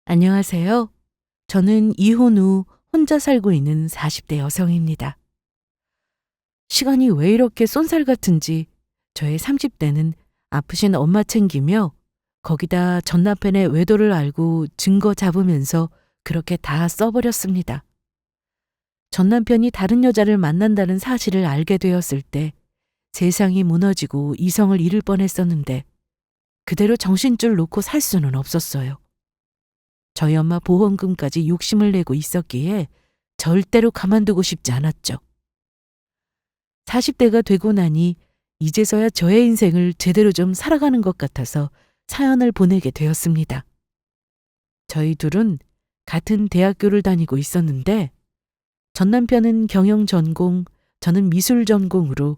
안녕하세요. 저는 이혼 후 혼자 살고 있는 40대 여성입니다. 시간이 왜 이렇게 쏜살 같은지 저의 30대는 아프신 엄마 챙기며 거기다 전 남편의 외도를 알고 증거 잡으면서 그렇게 다 써버렸습니다. 전 남편이 다른 여자를 만난다는 사실을 알게 되었을 때 세상이 무너지고 이성을 잃을 뻔했었는데 그대로 정신줄 놓고 살 수는 없었어요. 저희 엄마 보험금까지 욕심을 내고 있었기에 절대로 가만두고 싶지 않았죠. 40대가 되고 나니 이제서야 저의 인생을 제대로 좀 살아가는 것 같아서 사연을 보내게 되었습니다. 저희 둘은 같은 대학교를 다니고 있었는데 전 남편은 경영 전공, 저는 미술 전공으로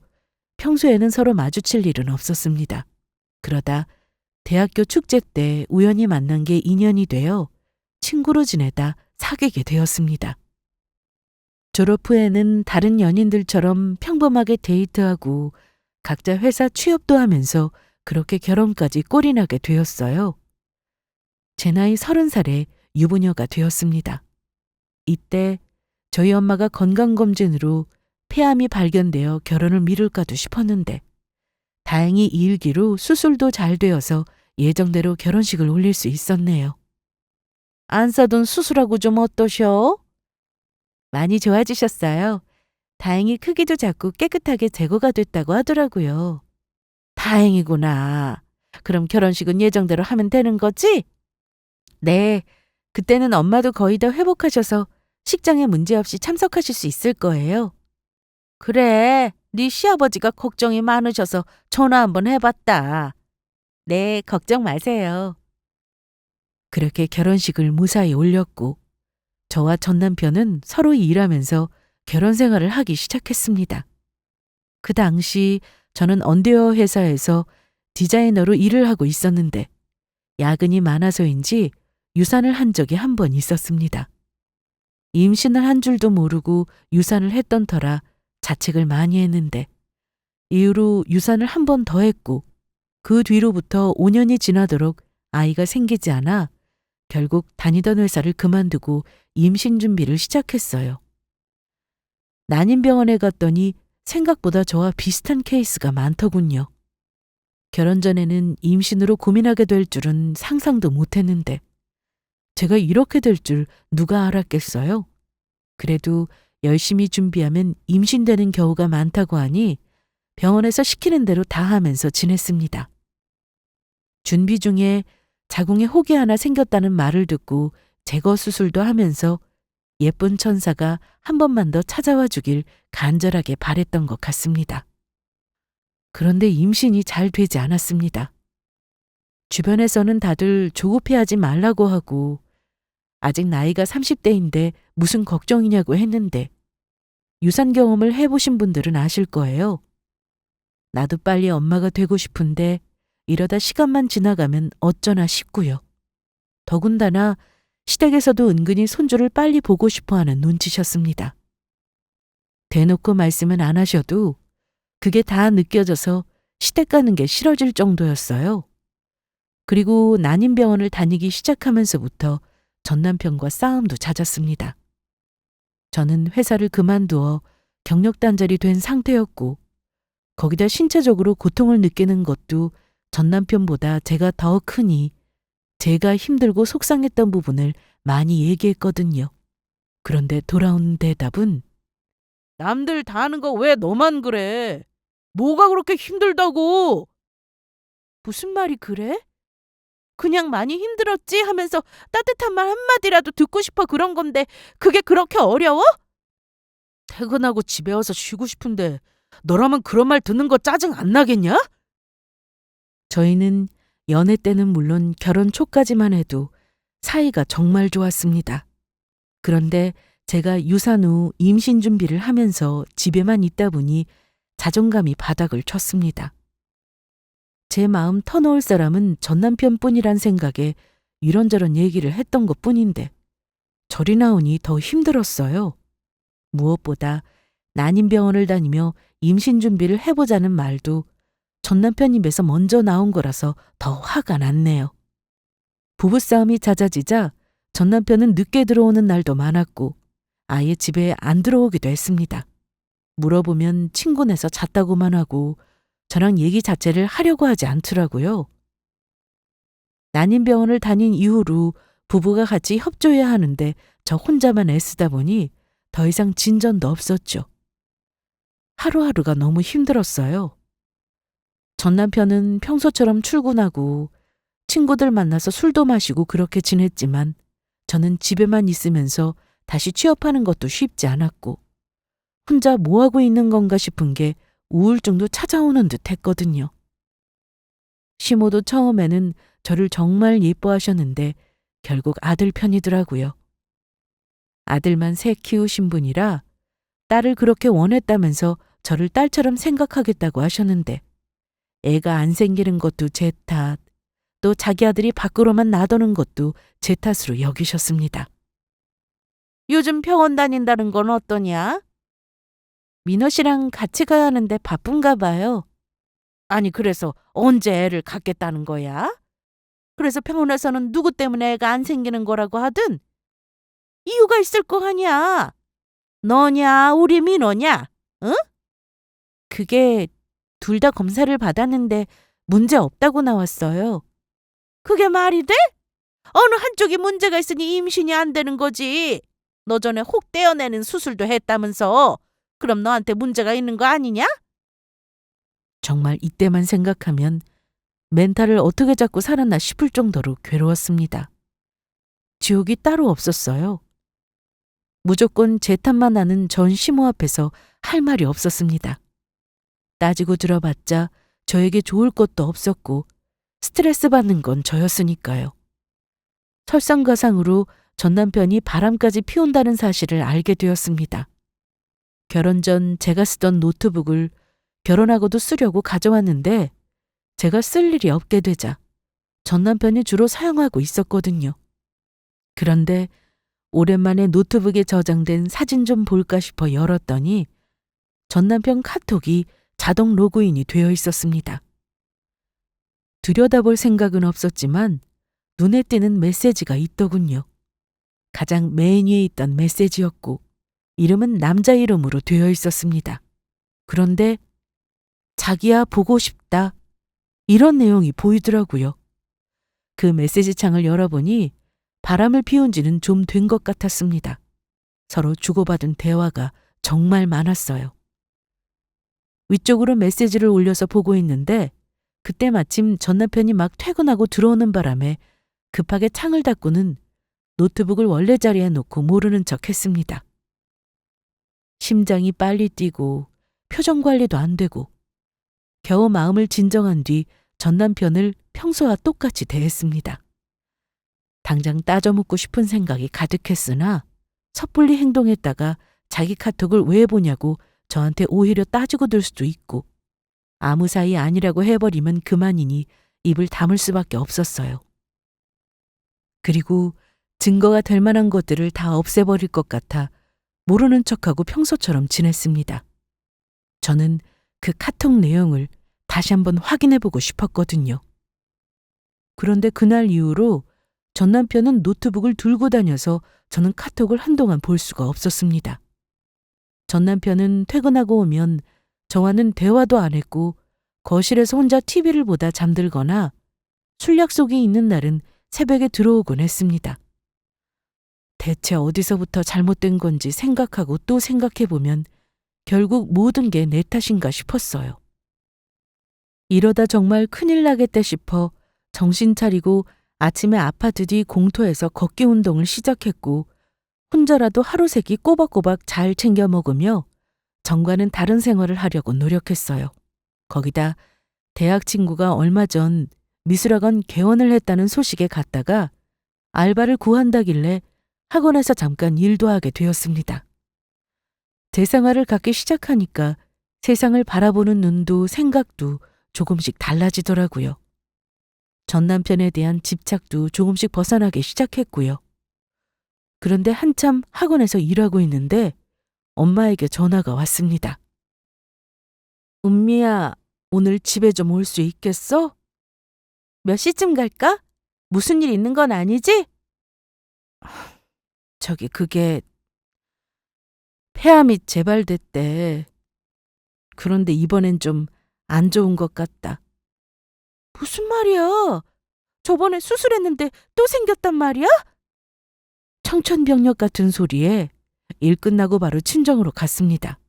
평소에는 서로 마주칠 일은 없었습니다. 그러다 대학교 축제 때 우연히 만난 게 인연이 되어 친구로 지내다 사귀게 되었습니다. 졸업 후에는 다른 연인들처럼 평범하게 데이트하고 각자 회사 취업도 하면서 그렇게 결혼까지 꼴이 나게 되었어요. 제 나이 30살에 유부녀가 되었습니다. 이때 저희 엄마가 건강검진으로 폐암이 발견되어 결혼을 미룰까도 싶었는데 다행히 이 일기로 수술도 잘 되어서 예정대로 결혼식을 올릴 수 있었네요. 안 싸돈 수술하고 좀 어떠셔? 많이 좋아지셨어요. 다행히 크기도 작고 깨끗하게 제거가 됐다고 하더라고요. 다행이구나. 그럼 결혼식은 예정대로 하면 되는 거지? 네. 그때는 엄마도 거의 다 회복하셔서 식장에 문제없이 참석하실 수 있을 거예요. 그래. 네 시아버지가 걱정이 많으셔서 전화 한번 해봤다. 네, 걱정 마세요. 그렇게 결혼식을 무사히 올렸고 저와 전 남편은 서로 일하면서 결혼 생활을 하기 시작했습니다. 그 당시 저는 언대어 회사에서 디자이너로 일을 하고 있었는데 야근이 많아서인지 유산을 한 적이 한 번 있었습니다. 임신을 한 줄도 모르고 유산을 했던 터라 자책을 많이 했는데 이후로 유산을 한 번 더 했고 그 뒤로부터 5년이 지나도록 아이가 생기지 않아 결국 다니던 회사를 그만두고 임신 준비를 시작했어요. 난임병원에 갔더니 생각보다 저와 비슷한 케이스가 많더군요. 결혼 전에는 임신으로 고민하게 될 줄은 상상도 못했는데 제가 이렇게 될 줄 누가 알았겠어요? 그래도 열심히 준비하면 임신되는 경우가 많다고 하니 병원에서 시키는 대로 다 하면서 지냈습니다. 준비 중에 자궁에 혹이 하나 생겼다는 말을 듣고 제거 수술도 하면서 예쁜 천사가 한 번만 더 찾아와 주길 간절하게 바랬던 것 같습니다. 그런데 임신이 잘 되지 않았습니다. 주변에서는 다들 조급해하지 말라고 하고 아직 나이가 30대인데 무슨 걱정이냐고 했는데 유산 경험을 해보신 분들은 아실 거예요. 나도 빨리 엄마가 되고 싶은데 이러다 시간만 지나가면 어쩌나 싶고요. 더군다나 시댁에서도 은근히 손주를 빨리 보고 싶어하는 눈치셨습니다. 대놓고 말씀은 안 하셔도 그게 다 느껴져서 시댁 가는 게 싫어질 정도였어요. 그리고 난임병원을 다니기 시작하면서부터 전 남편과 싸움도 잦았습니다. 저는 회사를 그만두어 경력 단절이 된 상태였고 거기다 신체적으로 고통을 느끼는 것도 전 남편보다 제가 더 크니 제가 힘들고 속상했던 부분을 많이 얘기했거든요. 그런데 돌아온 대답은 남들 다 하는 거 왜 너만 그래? 뭐가 그렇게 힘들다고? 무슨 말이 그래? 그냥 많이 힘들었지 하면서 따뜻한 말 한마디라도 듣고 싶어 그런 건데 그게 그렇게 어려워? 퇴근하고 집에 와서 쉬고 싶은데 너라면 그런 말 듣는 거 짜증 안 나겠냐? 저희는 연애 때는 물론 결혼 초까지만 해도 사이가 정말 좋았습니다. 그런데 제가 유산 후 임신 준비를 하면서 집에만 있다 보니 자존감이 바닥을 쳤습니다. 제 마음 터놓을 사람은 전 남편뿐이란 생각에 이런저런 얘기를 했던 것뿐인데 저리 나오니 더 힘들었어요. 무엇보다 난임병원을 다니며 임신 준비를 해보자는 말도 전 남편 입에서 먼저 나온 거라서 더 화가 났네요. 부부싸움이 잦아지자 전 남편은 늦게 들어오는 날도 많았고 아예 집에 안 들어오기도 했습니다. 물어보면 친구네서 잤다고만 하고 저랑 얘기 자체를 하려고 하지 않더라고요. 난임병원을 다닌 이후로 부부가 같이 협조해야 하는데 저 혼자만 애쓰다 보니 더 이상 진전도 없었죠. 하루하루가 너무 힘들었어요. 전 남편은 평소처럼 출근하고 친구들 만나서 술도 마시고 그렇게 지냈지만 저는 집에만 있으면서 다시 취업하는 것도 쉽지 않았고 혼자 뭐하고 있는 건가 싶은 게 우울증도 찾아오는 듯 했거든요. 시모도 처음에는 저를 정말 예뻐하셨는데 결국 아들 편이더라고요. 아들만 셋 키우신 분이라 딸을 그렇게 원했다면서 저를 딸처럼 생각하겠다고 하셨는데 애가 안 생기는 것도 제 탓, 또 자기 아들이 밖으로만 나도는 것도 제 탓으로 여기셨습니다. 요즘 병원 다닌다는 건 어떠냐? 민호 씨랑 같이 가야 하는데 바쁜가 봐요. 아니 그래서 언제 애를 갖겠다는 거야? 그래서 병원에서는 누구 때문에 애가 안 생기는 거라고 하든 이유가 있을 거 아니야. 너냐 우리 민호냐? 응? 그게 둘 다 검사를 받았는데 문제 없다고 나왔어요. 그게 말이 돼? 어느 한쪽이 문제가 있으니 임신이 안 되는 거지. 너 전에 혹 떼어내는 수술도 했다면서. 그럼 너한테 문제가 있는 거 아니냐? 정말 이때만 생각하면 멘탈을 어떻게 잡고 살았나 싶을 정도로 괴로웠습니다. 지옥이 따로 없었어요. 무조건 제 탓만 하는 전 시모 앞에서 할 말이 없었습니다. 따지고 들어봤자 저에게 좋을 것도 없었고 스트레스 받는 건 저였으니까요. 설상가상으로 전 남편이 바람까지 피운다는 사실을 알게 되었습니다. 결혼 전 제가 쓰던 노트북을 결혼하고도 쓰려고 가져왔는데 제가 쓸 일이 없게 되자 전 남편이 주로 사용하고 있었거든요. 그런데 오랜만에 노트북에 저장된 사진 좀 볼까 싶어 열었더니 전 남편 카톡이 자동 로그인이 되어 있었습니다. 들여다볼 생각은 없었지만 눈에 띄는 메시지가 있더군요. 가장 맨 위에 있던 메시지였고 이름은 남자 이름으로 되어 있었습니다. 그런데 자기야 보고 싶다 이런 내용이 보이더라고요. 그 메시지 창을 열어보니 바람을 피운 지는 좀 된 것 같았습니다. 서로 주고받은 대화가 정말 많았어요. 위쪽으로 메시지를 올려서 보고 있는데 그때 마침 전 남편이 막 퇴근하고 들어오는 바람에 급하게 창을 닫고는 노트북을 원래 자리에 놓고 모르는 척 했습니다. 심장이 빨리 뛰고 표정 관리도 안 되고 겨우 마음을 진정한 뒤 전 남편을 평소와 똑같이 대했습니다. 당장 따져 묻고 싶은 생각이 가득했으나 섣불리 행동했다가 자기 카톡을 왜 보냐고 저한테 오히려 따지고 들 수도 있고 아무 사이 아니라고 해버리면 그만이니 입을 다물 수밖에 없었어요. 그리고 증거가 될 만한 것들을 다 없애버릴 것 같아 모르는 척하고 평소처럼 지냈습니다. 저는 그 카톡 내용을 다시 한번 확인해보고 싶었거든요. 그런데 그날 이후로 전 남편은 노트북을 들고 다녀서 저는 카톡을 한동안 볼 수가 없었습니다. 전 남편은 퇴근하고 오면 저와는 대화도 안 했고 거실에서 혼자 TV를 보다 잠들거나 술 약속이 있는 날은 새벽에 들어오곤 했습니다. 대체 어디서부터 잘못된 건지 생각하고 또 생각해보면 결국 모든 게 내 탓인가 싶었어요. 이러다 정말 큰일 나겠다 싶어 정신 차리고 아침에 아파트 뒤 공터에서 걷기 운동을 시작했고 혼자라도 하루 3끼 꼬박꼬박 잘 챙겨 먹으며 전과는 다른 생활을 하려고 노력했어요. 거기다 대학 친구가 얼마 전 미술학원 개원을 했다는 소식에 갔다가 알바를 구한다길래 학원에서 잠깐 일도 하게 되었습니다. 제 생활을 갖기 시작하니까 세상을 바라보는 눈도 생각도 조금씩 달라지더라고요. 전 남편에 대한 집착도 조금씩 벗어나기 시작했고요. 그런데 한참 학원에서 일하고 있는데 엄마에게 전화가 왔습니다. 은미야, 오늘 집에 좀 올 수 있겠어? 몇 시쯤 갈까? 무슨 일 있는 건 아니지? 그게 폐암이 재발됐대. 그런데 이번엔 좀 안 좋은 것 같다. 무슨 말이야? 저번에 수술했는데 또 생겼단 말이야? 청천벽력 같은 소리에 일 끝나고 바로 친정으로 갔습니다.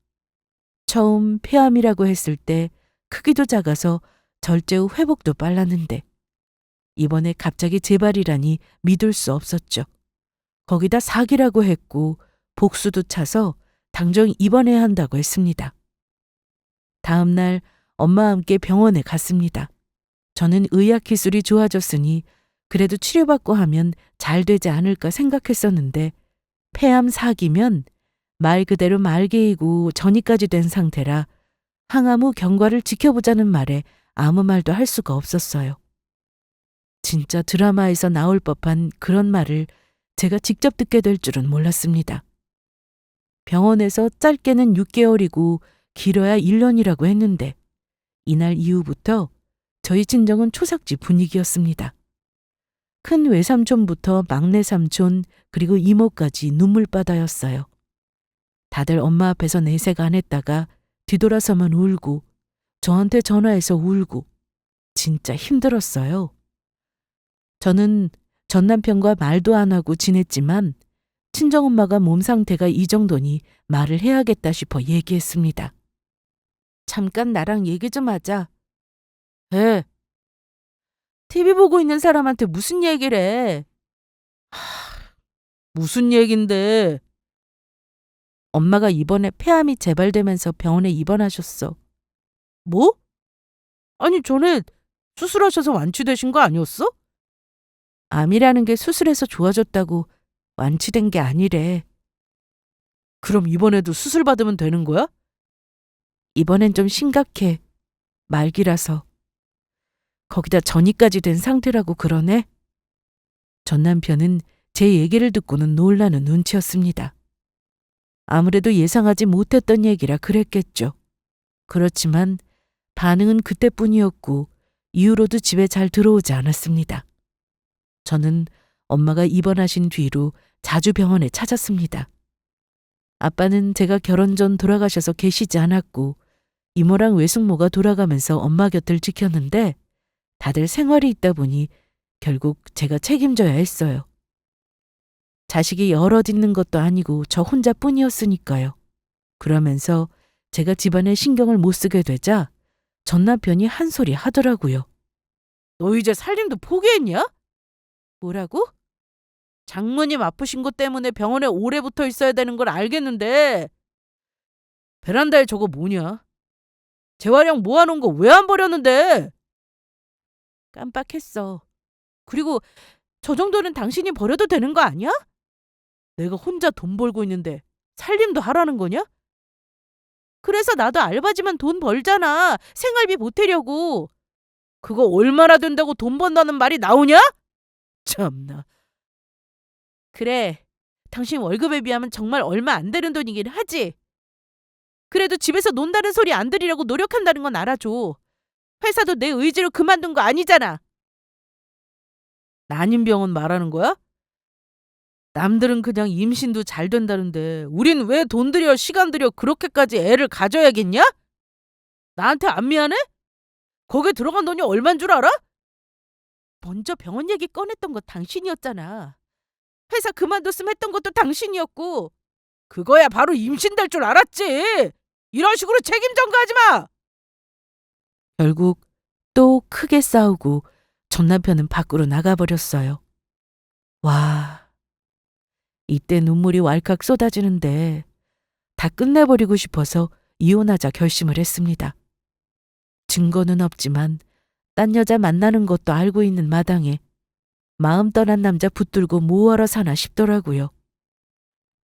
처음 폐암이라고 했을 때 크기도 작아서 절제 후 회복도 빨랐는데 이번에 갑자기 재발이라니 믿을 수 없었죠. 거기다 사기라고 했고 복수도 차서 당장 입원해야 한다고 했습니다. 다음 날 엄마와 함께 병원에 갔습니다. 저는 의학 기술이 좋아졌으니 그래도 치료받고 하면 잘 되지 않을까 생각했었는데 폐암 사기면 말 그대로 말개이고 전이까지 된 상태라 항암 후 경과를 지켜보자는 말에 아무 말도 할 수가 없었어요. 진짜 드라마에서 나올 법한 그런 말을 제가 직접 듣게 될 줄은 몰랐습니다. 병원에서 짧게는 6개월이고 길어야 1년이라고 했는데 이날 이후부터 저희 친정은 초삭집 분위기였습니다. 큰 외삼촌부터 막내 삼촌 그리고 이모까지 눈물바다였어요. 다들 엄마 앞에서 내색 안 했다가 뒤돌아서만 울고 저한테 전화해서 울고 진짜 힘들었어요. 저는 전 남편과 말도 안 하고 지냈지만 친정엄마가 몸 상태가 이 정도니 말을 해야겠다 싶어 얘기했습니다. 잠깐 나랑 얘기 좀 하자. 에? TV 보고 있는 사람한테 무슨 얘기를 해? 무슨 얘긴데? 엄마가 이번에 폐암이 재발되면서 병원에 입원하셨어. 뭐? 아니 전에 수술하셔서 완치되신 거 아니었어? 암이라는 게 수술해서 좋아졌다고 완치된 게 아니래. 그럼 이번에도 수술 받으면 되는 거야? 이번엔 좀 심각해. 말기라서. 거기다 전이까지 된 상태라고 그러네. 전 남편은 제 얘기를 듣고는 놀라는 눈치였습니다. 아무래도 예상하지 못했던 얘기라 그랬겠죠. 그렇지만 반응은 그때뿐이었고 이후로도 집에 잘 들어오지 않았습니다. 저는 엄마가 입원하신 뒤로 자주 병원에 찾았습니다. 아빠는 제가 결혼 전 돌아가셔서 계시지 않았고 이모랑 외숙모가 돌아가면서 엄마 곁을 지켰는데 다들 생활이 있다 보니 결국 제가 책임져야 했어요. 자식이 여럿 있는 것도 아니고 저 혼자뿐이었으니까요. 그러면서 제가 집안에 신경을 못 쓰게 되자 전 남편이 한 소리 하더라고요. 너 이제 살림도 포기했냐? 뭐라고? 장모님 아프신 것 때문에 병원에 오래 붙어 있어야 되는 걸 알겠는데 베란다에 저거 뭐냐? 재활용 모아놓은 거 왜 안 버렸는데? 깜빡했어. 그리고 저 정도는 당신이 버려도 되는 거 아니야? 내가 혼자 돈 벌고 있는데 살림도 하라는 거냐? 그래서 나도 알바지만 돈 벌잖아. 생활비 보태려고. 그거 얼마나 된다고 돈 번다는 말이 나오냐? 참나. 그래. 당신 월급에 비하면 정말 얼마 안 되는 돈이긴 하지. 그래도 집에서 논다는 소리 안 들으려고 노력한다는 건 알아줘. 회사도 내 의지로 그만둔 거 아니잖아. 난임병원 말하는 거야? 남들은 그냥 임신도 잘 된다는데 우린 왜 돈 들여 시간 들여 그렇게까지 애를 가져야겠냐? 나한테 안 미안해? 거기에 들어간 돈이 얼만 줄 알아? 먼저 병원 얘기 꺼냈던 거 당신이었잖아. 회사 그만뒀으면 했던 것도 당신이었고. 그거야 바로 임신될 줄 알았지. 이런 식으로 책임 전가하지 마. 결국 또 크게 싸우고 전 남편은 밖으로 나가버렸어요. 와, 이때 눈물이 왈칵 쏟아지는데 다 끝내버리고 싶어서 이혼하자 결심을 했습니다. 증거는 없지만 딴 여자 만나는 것도 알고 있는 마당에 마음 떠난 남자 붙들고 뭐하러 사나 싶더라고요.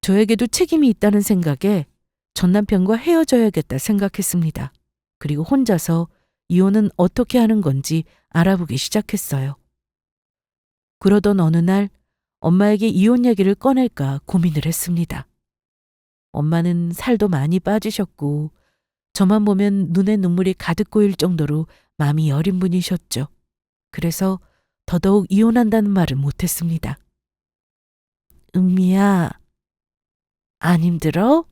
저에게도 책임이 있다는 생각에 전 남편과 헤어져야겠다 생각했습니다. 그리고 혼자서 이혼은 어떻게 하는 건지 알아보기 시작했어요. 그러던 어느 날 엄마에게 이혼 얘기를 꺼낼까 고민을 했습니다. 엄마는 살도 많이 빠지셨고 저만 보면 눈에 눈물이 가득 고일 정도로 마음이 여린 분이셨죠. 그래서 더더욱 이혼한다는 말을 못했습니다. 은미야, 안 힘들어?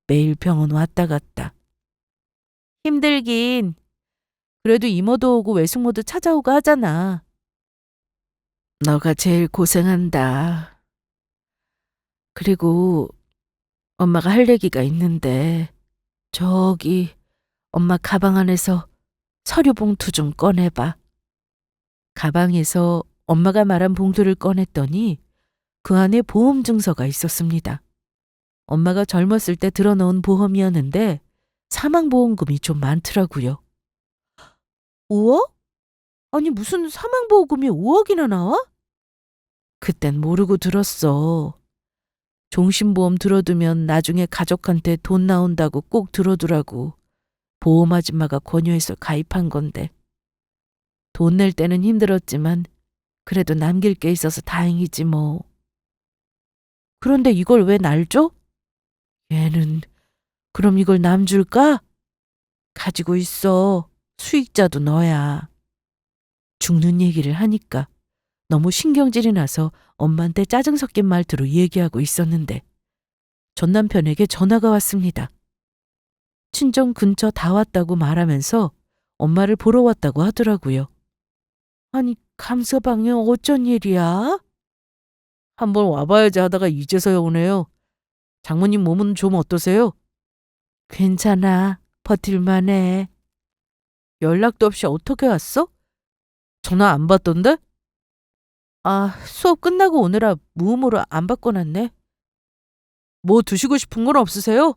매일 병원 왔다 갔다. 힘들긴. 그래도 이모도 오고 외숙모도 찾아오고 하잖아. 너가 제일 고생한다. 그리고 엄마가 할 얘기가 있는데 저기 엄마 가방 안에서 서류 봉투 좀 꺼내봐. 가방에서 엄마가 말한 봉투를 꺼냈더니 그 안에 보험 증서가 있었습니다. 엄마가 젊었을 때 들어놓은 보험이었는데 사망보험금이 좀 많더라고요. 5억? 아니 무슨 사망보험금이 5억이나 나와? 그땐 모르고 들었어. 종신보험 들어두면 나중에 가족한테 돈 나온다고 꼭 들어두라고 보험 아줌마가 권유해서 가입한 건데. 돈 낼 때는 힘들었지만 그래도 남길 게 있어서 다행이지 뭐. 그런데 이걸 왜 날 줘? 얘는 그럼 이걸 남 줄까? 가지고 있어. 수익자도 너야. 죽는 얘기를 하니까 너무 신경질이 나서 엄마한테 짜증 섞인 말투로 얘기하고 있었는데 전 남편에게 전화가 왔습니다. 친정 근처 다 왔다고 말하면서 엄마를 보러 왔다고 하더라고요. 아니, 감서방에 어쩐 일이야? 한번 와봐야지 하다가 이제서야 오네요. 장모님 몸은 좀 어떠세요? 괜찮아. 버틸만해. 연락도 없이 어떻게 왔어? 전화 안 받던데? 아, 수업 끝나고 오느라 무음으로 안 바꿔놨네. 뭐 드시고 싶은 건 없으세요?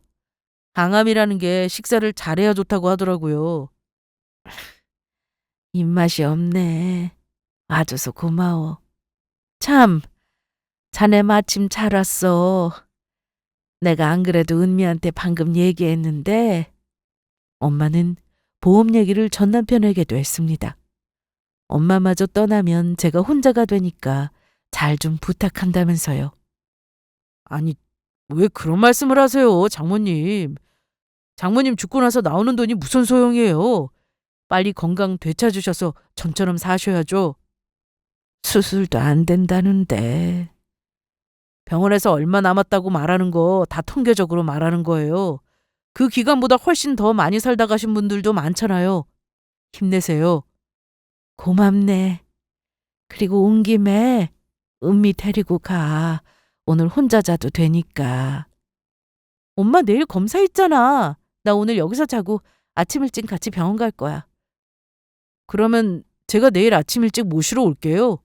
강암이라는 게 식사를 잘해야 좋다고 하더라고요. 입맛이 없네. 와줘서 고마워. 참, 자네 마침 잘 왔어. 내가 안 그래도 은미한테 방금 얘기했는데 엄마는 보험 얘기를 전 남편에게도 했습니다. 엄마마저 떠나면 제가 혼자가 되니까 잘 좀 부탁한다면서요. 아니, 왜 그런 말씀을 하세요, 장모님. 장모님 죽고 나서 나오는 돈이 무슨 소용이에요. 빨리 건강 되찾으셔서 전처럼 사셔야죠. 수술도 안 된다는데. 병원에서 얼마 남았다고 말하는 거 다 통계적으로 말하는 거예요. 그 기간보다 훨씬 더 많이 살다 가신 분들도 많잖아요. 힘내세요. 고맙네. 그리고 온 김에 은미 데리고 가. 오늘 혼자 자도 되니까. 엄마 내일 검사 있잖아. 나 오늘 여기서 자고 아침 일찍 같이 병원 갈 거야. 그러면 제가 내일 아침 일찍 모시러 올게요.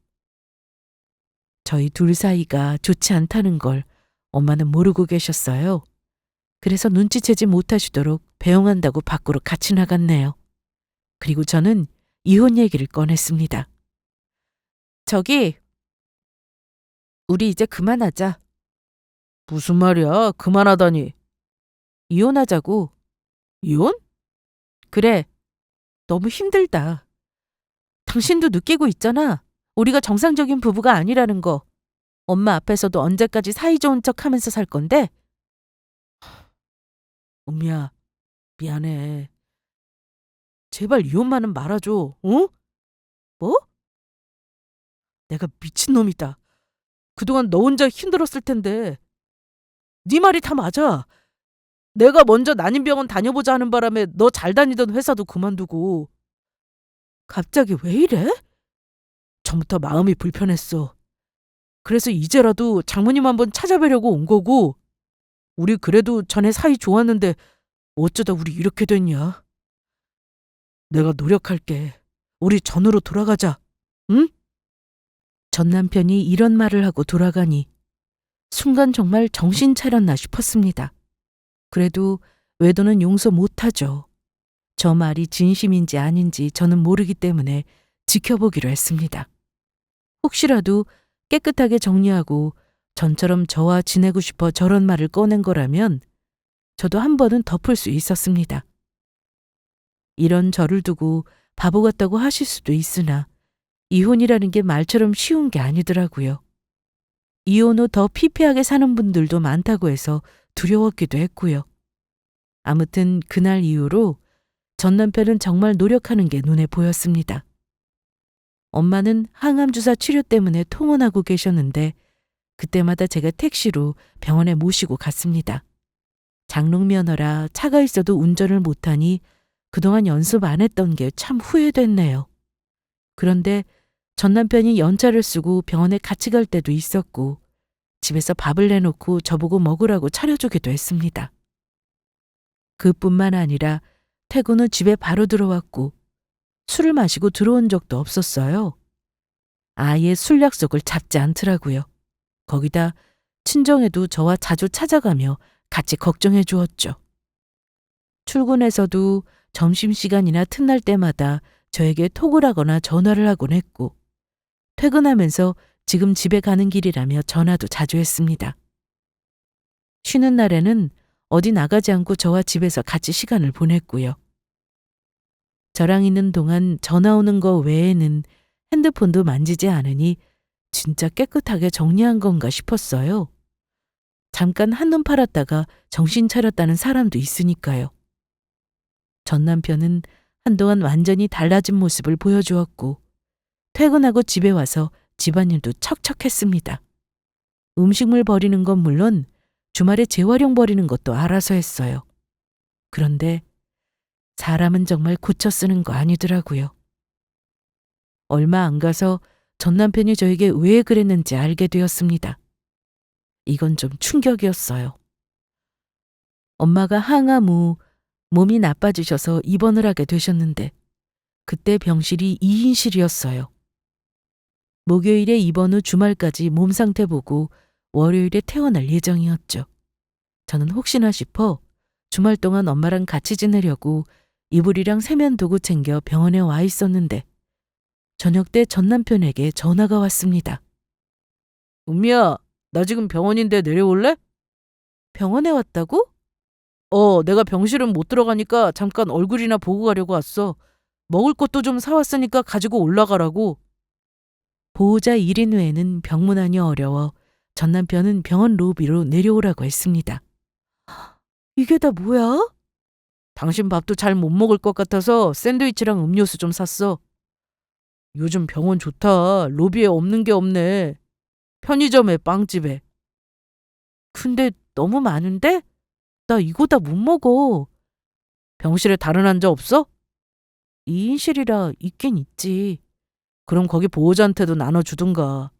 저희 둘 사이가 좋지 않다는 걸 엄마는 모르고 계셨어요. 그래서 눈치채지 못하시도록 배웅한다고 밖으로 같이 나갔네요. 그리고 저는 이혼 얘기를 꺼냈습니다. 저기, 우리 이제 그만하자. 무슨 말이야? 그만하다니. 이혼하자고. 이혼? 그래. 너무 힘들다. 당신도 느끼고 있잖아. 우리가 정상적인 부부가 아니라는 거. 엄마 앞에서도 언제까지 사이좋은 척 하면서 살 건데? 은미야, 미안해. 제발 이혼만은 말아줘. 어? 뭐? 내가 미친놈이다. 그동안 너 혼자 힘들었을 텐데. 네 말이 다 맞아. 내가 먼저 난임병원 다녀보자 하는 바람에 너 잘 다니던 회사도 그만두고. 갑자기 왜 이래? 전부터 마음이 불편했어. 그래서 이제라도 장모님 한번 찾아뵈려고 온 거고. 우리 그래도 전에 사이 좋았는데 어쩌다 우리 이렇게 됐냐? 내가 노력할게. 우리 전으로 돌아가자. 응? 전 남편이 이런 말을 하고 돌아가니 순간 정말 정신 차렸나 싶었습니다. 그래도 외도는 용서 못하죠. 저 말이 진심인지 아닌지 저는 모르기 때문에 지켜보기로 했습니다. 혹시라도 깨끗하게 정리하고 전처럼 저와 지내고 싶어 저런 말을 꺼낸 거라면 저도 한 번은 덮을 수 있었습니다. 이런 저를 두고 바보 같다고 하실 수도 있으나 이혼이라는 게 말처럼 쉬운 게 아니더라고요. 이혼 후 더 피폐하게 사는 분들도 많다고 해서 두려웠기도 했고요. 아무튼 그날 이후로 전 남편은 정말 노력하는 게 눈에 보였습니다. 엄마는 항암주사 치료 때문에 통원하고 계셨는데 그때마다 제가 택시로 병원에 모시고 갔습니다. 장롱면허라 차가 있어도 운전을 못하니 그동안 연습 안 했던 게 참 후회됐네요. 그런데 전 남편이 연차를 쓰고 병원에 같이 갈 때도 있었고 집에서 밥을 내놓고 저보고 먹으라고 차려주기도 했습니다. 그뿐만 아니라 퇴근 후 집에 바로 들어왔고 술을 마시고 들어온 적도 없었어요. 아예 술 약속을 잡지 않더라고요. 거기다 친정에도 저와 자주 찾아가며 같이 걱정해 주었죠. 출근해서도 점심시간이나 틈날 때마다 저에게 톡을 하거나 전화를 하곤 했고 퇴근하면서 지금 집에 가는 길이라며 전화도 자주 했습니다. 쉬는 날에는 어디 나가지 않고 저와 집에서 같이 시간을 보냈고요. 저랑 있는 동안 전화 오는 거 외에는 핸드폰도 만지지 않으니 진짜 깨끗하게 정리한 건가 싶었어요. 잠깐 한눈 팔았다가 정신 차렸다는 사람도 있으니까요. 전 남편은 한동안 완전히 달라진 모습을 보여주었고 퇴근하고 집에 와서 집안일도 척척했습니다. 음식물 버리는 건 물론 주말에 재활용 버리는 것도 알아서 했어요. 그런데 사람은 정말 고쳐 쓰는 거 아니더라고요. 얼마 안 가서 전 남편이 저에게 왜 그랬는지 알게 되었습니다. 이건 좀 충격이었어요. 엄마가 항암 후 몸이 나빠지셔서 입원을 하게 되셨는데 그때 병실이 2인실이었어요. 목요일에 입원 후 주말까지 몸 상태 보고 월요일에 퇴원할 예정이었죠. 저는 혹시나 싶어 주말 동안 엄마랑 같이 지내려고 이불이랑 세면 도구 챙겨 병원에 와 있었는데 저녁 때 전 남편에게 전화가 왔습니다. 은미야, 나 지금 병원인데 내려올래? 병원에 왔다고? 내가 병실은 못 들어가니까 잠깐 얼굴이나 보고 가려고 왔어. 먹을 것도 좀 사왔으니까 가지고 올라가라고. 보호자 1인 외에는 병문안이 어려워 전 남편은 병원 로비로 내려오라고 했습니다. 이게 다 뭐야? 당신 밥도 잘 못 먹을 것 같아서 샌드위치랑 음료수 좀 샀어. 요즘 병원 좋다. 로비에 없는 게 없네. 편의점에 빵집에. 근데 너무 많은데? 나 이거 다 못 먹어. 병실에 다른 환자 없어? 2인실이라 있긴 있지. 그럼 거기 보호자한테도 나눠주든가.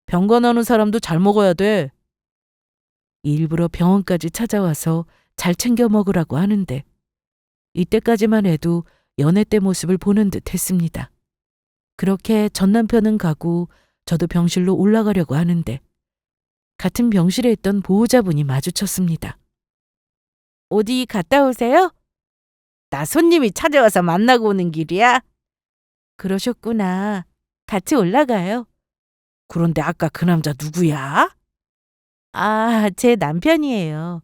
병간 하는 사람도 잘 먹어야 돼. 일부러 병원까지 찾아와서 잘 챙겨 먹으라고 하는데 이때까지만 해도 연애 때 모습을 보는 듯 했습니다. 그렇게 전 남편은 가고 저도 병실로 올라가려고 하는데 같은 병실에 있던 보호자분이 마주쳤습니다. 어디 갔다 오세요? 나 손님이 찾아와서 만나고 오는 길이야. 그러셨구나. 같이 올라가요. 그런데 아까 그 남자 누구야? 아, 제 남편이에요.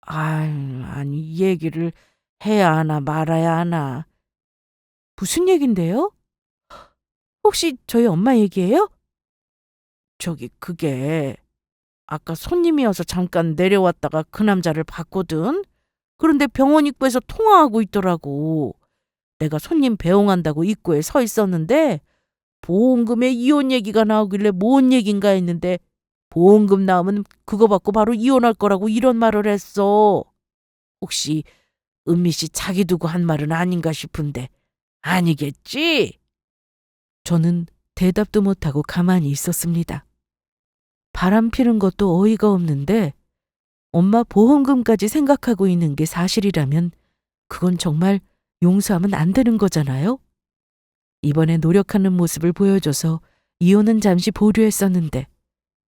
아니, 이 얘기를 해야 하나 말아야 하나. 무슨 얘긴데요? 혹시 저희 엄마 얘기예요? 그게 아까 손님이어서 잠깐 내려왔다가 그 남자를 봤거든. 그런데 병원 입구에서 통화하고 있더라고. 내가 손님 배웅한다고 입구에 서 있었는데 보험금에 이혼 얘기가 나오길래 뭔 얘긴가 했는데 보험금 나오면 그거 받고 바로 이혼할 거라고 이런 말을 했어. 혹시 은미 씨 자기 두고 한 말은 아닌가 싶은데 아니겠지? 저는 대답도 못하고 가만히 있었습니다. 바람 피는 것도 어이가 없는데 엄마 보험금까지 생각하고 있는 게 사실이라면 그건 정말 용서하면 안 되는 거잖아요? 이번에 노력하는 모습을 보여줘서 이혼은 잠시 보류했었는데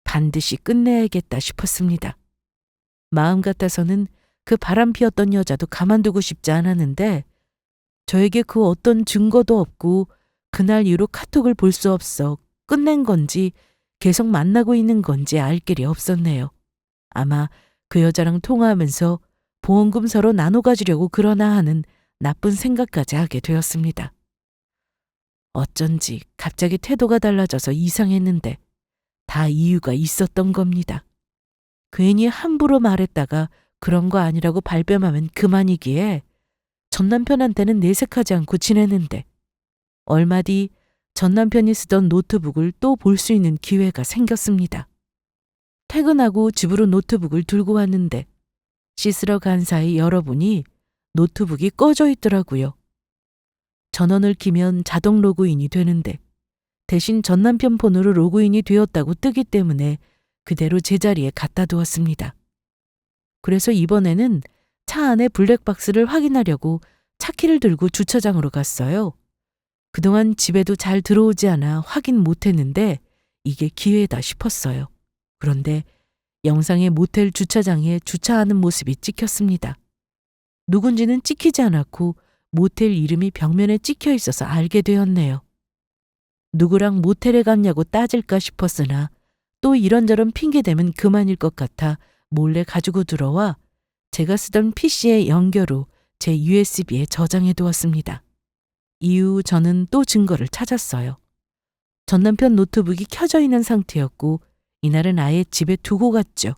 반드시 끝내야겠다 싶었습니다. 마음 같아서는 그 바람 피웠던 여자도 가만두고 싶지 않았는데 저에게 그 어떤 증거도 없고 그날 이후로 카톡을 볼 수 없어 끝낸 건지 계속 만나고 있는 건지 알 길이 없었네요. 아마 그 여자랑 통화하면서 보험금 서로 나눠 가지려고 그러나 하는 나쁜 생각까지 하게 되었습니다. 어쩐지 갑자기 태도가 달라져서 이상했는데 다 이유가 있었던 겁니다. 괜히 함부로 말했다가 그런 거 아니라고 발뺌하면 그만이기에 전 남편한테는 내색하지 않고 지내는데 얼마 뒤 전 남편이 쓰던 노트북을 또 볼 수 있는 기회가 생겼습니다. 퇴근하고 집으로 노트북을 들고 왔는데 씻으러 간 사이 열어보니 노트북이 꺼져 있더라고요. 전원을 키면 자동 로그인이 되는데 대신 전 남편 폰으로 로그인이 되었다고 뜨기 때문에 그대로 제자리에 갖다 두었습니다. 그래서 이번에는 차 안에 블랙박스를 확인하려고 차키를 들고 주차장으로 갔어요. 그동안 집에도 잘 들어오지 않아 확인 못했는데 이게 기회다 싶었어요. 그런데 영상에 모텔 주차장에 주차하는 모습이 찍혔습니다. 누군지는 찍히지 않았고 모텔 이름이 벽면에 찍혀 있어서 알게 되었네요. 누구랑 모텔에 갔냐고 따질까 싶었으나 또 이런저런 핑계대면 그만일 것 같아 몰래 가지고 들어와 제가 쓰던 PC의 연결로 제 USB에 저장해 두었습니다. 이후 저는 또 증거를 찾았어요. 전 남편 노트북이 켜져 있는 상태였고 이날은 아예 집에 두고 갔죠.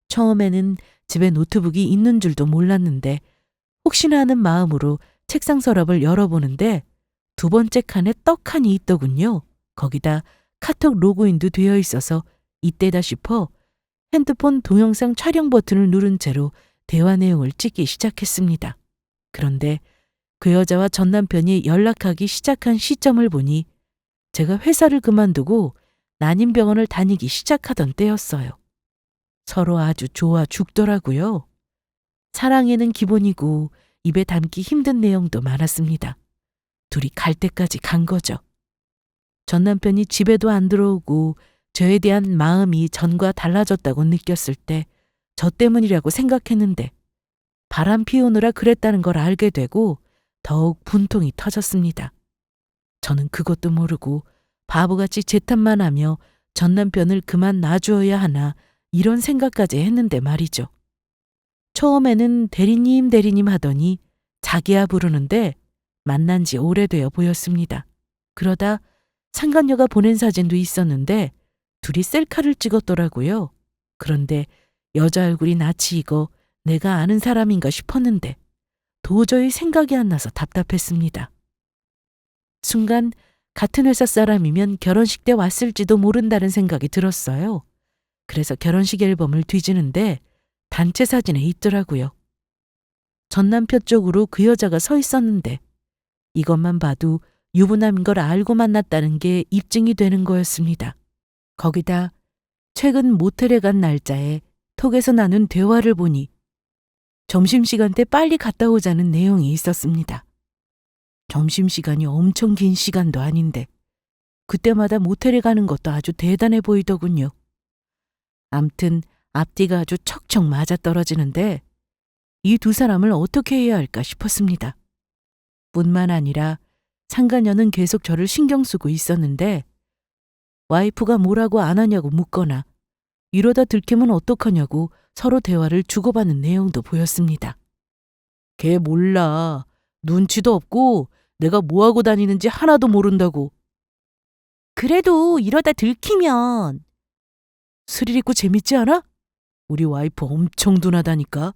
처음에는 집에 노트북이 있는 줄도 몰랐는데 혹시나 하는 마음으로 책상 서랍을 열어보는데 두 번째 칸에 떡하니 있더군요. 거기다 카톡 로그인도 되어 있어서 이때다 싶어 핸드폰 동영상 촬영 버튼을 누른 채로 대화 내용을 찍기 시작했습니다. 그런데 그 여자와 전 남편이 연락하기 시작한 시점을 보니 제가 회사를 그만두고 난임병원을 다니기 시작하던 때였어요. 서로 아주 좋아 죽더라고요. 사랑에는 기본이고 입에 담기 힘든 내용도 많았습니다. 둘이 갈 때까지 간 거죠. 전 남편이 집에도 안 들어오고 저에 대한 마음이 전과 달라졌다고 느꼈을 때 저 때문이라고 생각했는데 바람 피우느라 그랬다는 걸 알게 되고 더욱 분통이 터졌습니다. 저는 그것도 모르고 바보같이 재탄만 하며 전 남편을 그만 놔주어야 하나 이런 생각까지 했는데 말이죠. 처음에는 대리님 하더니 자기야 부르는데 만난 지 오래되어 보였습니다. 그러다 상간녀가 보낸 사진도 있었는데 둘이 셀카를 찍었더라고요. 그런데 여자 얼굴이 낯이 익어 내가 아는 사람인가 싶었는데 도저히 생각이 안 나서 답답했습니다. 순간 같은 회사 사람이면 결혼식 때 왔을지도 모른다는 생각이 들었어요. 그래서 결혼식 앨범을 뒤지는데 단체 사진에 있더라고요. 전 남편 쪽으로 그 여자가 서 있었는데 이것만 봐도 유부남인 걸 알고 만났다는 게 입증이 되는 거였습니다. 거기다 최근 모텔에 간 날짜에 톡에서 나눈 대화를 보니 점심시간 때 빨리 갔다 오자는 내용이 있었습니다. 점심시간이 엄청 긴 시간도 아닌데 그때마다 모텔에 가는 것도 아주 대단해 보이더군요. 암튼 앞뒤가 아주 척척 맞아떨어지는데 이 두 사람을 어떻게 해야 할까 싶었습니다. 뿐만 아니라 상간녀는 계속 저를 신경 쓰고 있었는데 와이프가 뭐라고 안 하냐고 묻거나 이러다 들키면 어떡하냐고 서로 대화를 주고받는 내용도 보였습니다. 걔 몰라. 눈치도 없고 내가 뭐하고 다니는지 하나도 모른다고. 그래도 이러다 들키면. 스릴 있고 재밌지 않아? 우리 와이프 엄청 둔하다니까.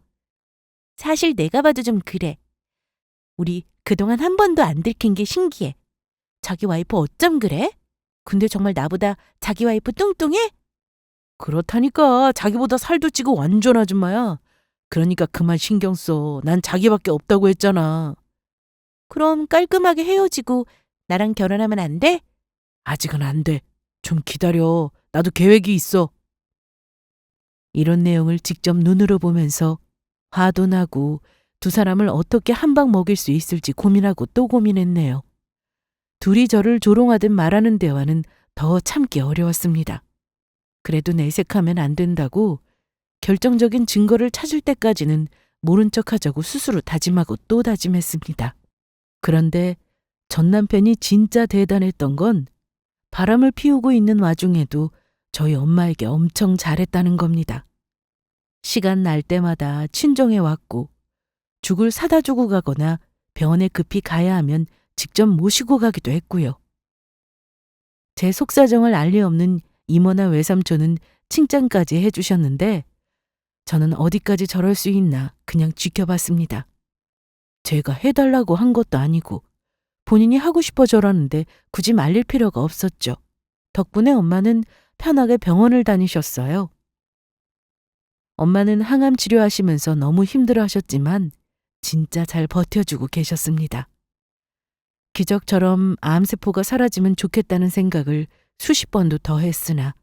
사실 내가 봐도 좀 그래. 우리 그동안 한 번도 안 들킨 게 신기해. 자기 와이프 어쩜 그래? 근데 정말 나보다 자기 와이프 뚱뚱해? 그렇다니까. 자기보다 살도 찌고 완전 아줌마야. 그러니까 그만 신경 써. 난 자기밖에 없다고 했잖아. 그럼 깔끔하게 헤어지고 나랑 결혼하면 안 돼? 아직은 안 돼. 좀 기다려. 나도 계획이 있어. 이런 내용을 직접 눈으로 보면서 화도 나고 두 사람을 어떻게 한 방 먹일 수 있을지 고민하고 또 고민했네요. 둘이 저를 조롱하듯 말하는 대화는 더 참기 어려웠습니다. 그래도 내색하면 안 된다고 결정적인 증거를 찾을 때까지는 모른 척하자고 스스로 다짐하고 또 다짐했습니다. 그런데 전 남편이 진짜 대단했던 건 바람을 피우고 있는 와중에도 저희 엄마에게 엄청 잘했다는 겁니다. 시간 날 때마다 친정에 왔고 죽을 사다 주고 가거나 병원에 급히 가야 하면 직접 모시고 가기도 했고요. 제 속사정을 알 리 없는 이모나 외삼촌은 칭찬까지 해주셨는데 저는 어디까지 저럴 수 있나 그냥 지켜봤습니다. 제가 해달라고 한 것도 아니고 본인이 하고 싶어 저러는데 굳이 말릴 필요가 없었죠. 덕분에 엄마는 편하게 병원을 다니셨어요. 엄마는 항암 치료하시면서 너무 힘들어 하셨지만 진짜 잘 버텨주고 계셨습니다. 기적처럼 암세포가 사라지면 좋겠다는 생각을 수십 번도 더 했으나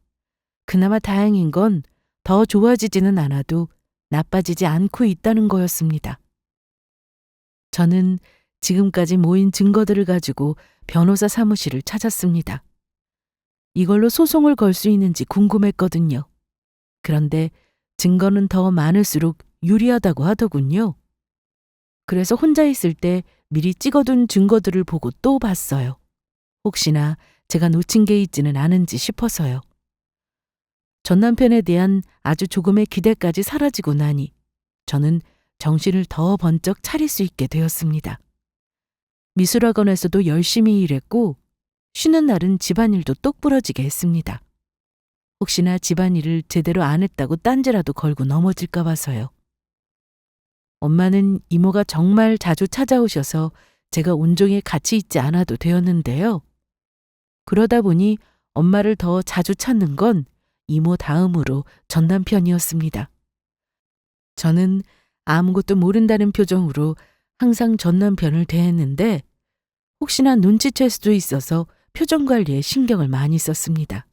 그나마 다행인 건 더 좋아지지는 않아도 나빠지지 않고 있다는 거였습니다. 저는 지금까지 모인 증거들을 가지고 변호사 사무실을 찾았습니다. 이걸로 소송을 걸 수 있는지 궁금했거든요. 그런데 증거는 더 많을수록 유리하다고 하더군요. 그래서 혼자 있을 때 미리 찍어둔 증거들을 보고 또 봤어요. 혹시나 제가 놓친 게 있지는 않은지 싶어서요. 전 남편에 대한 아주 조금의 기대까지 사라지고 나니 저는 정신을 더 번쩍 차릴 수 있게 되었습니다. 미술학원에서도 열심히 일했고 쉬는 날은 집안일도 똑부러지게 했습니다. 혹시나 집안일을 제대로 안 했다고 딴지라도 걸고 넘어질까 봐서요. 엄마는 이모가 정말 자주 찾아오셔서 제가 온종일 같이 있지 않아도 되었는데요. 그러다 보니 엄마를 더 자주 찾는 건 이모 다음으로 전 남편이었습니다. 저는 아무것도 모른다는 표정으로 항상 전 남편을 대했는데 혹시나 눈치챌 수도 있어서 표정 관리에 신경을 많이 썼습니다.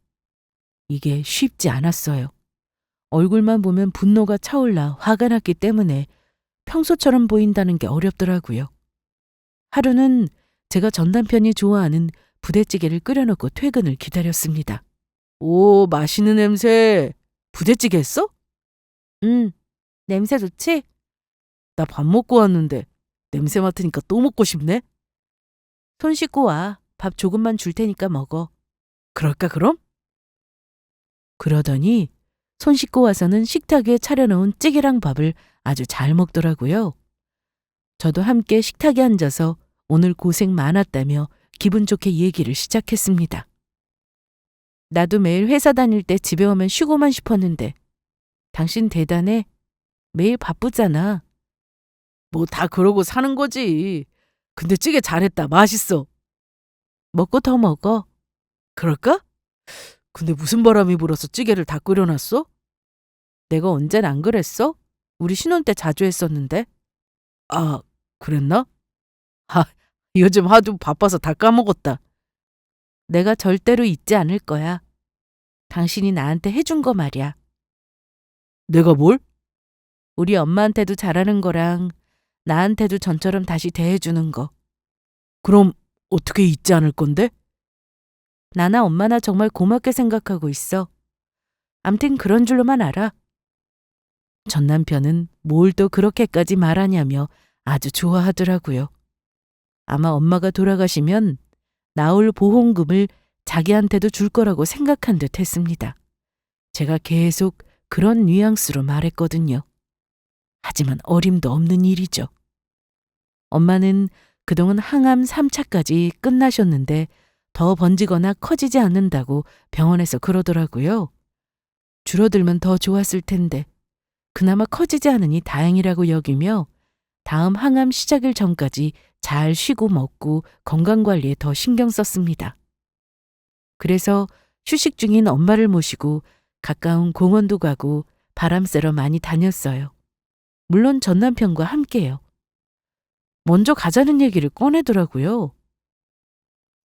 이게 쉽지 않았어요. 얼굴만 보면 분노가 차올라 화가 났기 때문에 평소처럼 보인다는 게 어렵더라고요. 하루는 제가 전 남편이 좋아하는 부대찌개를 끓여놓고 퇴근을 기다렸습니다. 오, 맛있는 냄새. 부대찌개 했어? 응, 냄새 좋지? 나 밥 먹고 왔는데 냄새 맡으니까 또 먹고 싶네. 손 씻고 와. 밥 조금만 줄 테니까 먹어. 그럴까 그럼? 그러더니 손 씻고 와서는 식탁 위에 차려놓은 찌개랑 밥을 아주 잘 먹더라고요. 저도 함께 식탁에 앉아서 오늘 고생 많았다며 기분 좋게 얘기를 시작했습니다. 나도 매일 회사 다닐 때 집에 오면 쉬고만 싶었는데 당신 대단해. 매일 바쁘잖아. 뭐 다 그러고 사는 거지. 근데 찌개 잘했다. 맛있어. 먹고 더 먹어. 그럴까? 근데 무슨 바람이 불어서 찌개를 다 끓여놨어? 내가 언젠 안 그랬어? 우리 신혼 때 자주 했었는데. 아, 그랬나? 아, 요즘 하도 바빠서 다 까먹었다. 내가 절대로 잊지 않을 거야. 당신이 나한테 해준 거 말이야. 내가 뭘? 우리 엄마한테도 잘하는 거랑 나한테도 전처럼 다시 대해주는 거. 그럼 어떻게 잊지 않을 건데? 나나 엄마나 정말 고맙게 생각하고 있어. 암튼 그런 줄로만 알아. 전 남편은 뭘 또 그렇게까지 말하냐며 아주 좋아하더라고요. 아마 엄마가 돌아가시면 나올 보험금을 자기한테도 줄 거라고 생각한 듯 했습니다. 제가 계속 그런 뉘앙스로 말했거든요. 하지만 어림도 없는 일이죠. 엄마는 그동안 항암 3차까지 끝나셨는데 더 번지거나 커지지 않는다고 병원에서 그러더라고요. 줄어들면 더 좋았을 텐데 그나마 커지지 않으니 다행이라고 여기며 다음 항암 시작일 전까지 잘 쉬고 먹고 건강관리에 더 신경 썼습니다. 그래서 휴식 중인 엄마를 모시고 가까운 공원도 가고 바람 쐬러 많이 다녔어요. 물론 전 남편과 함께요. 먼저 가자는 얘기를 꺼내더라고요.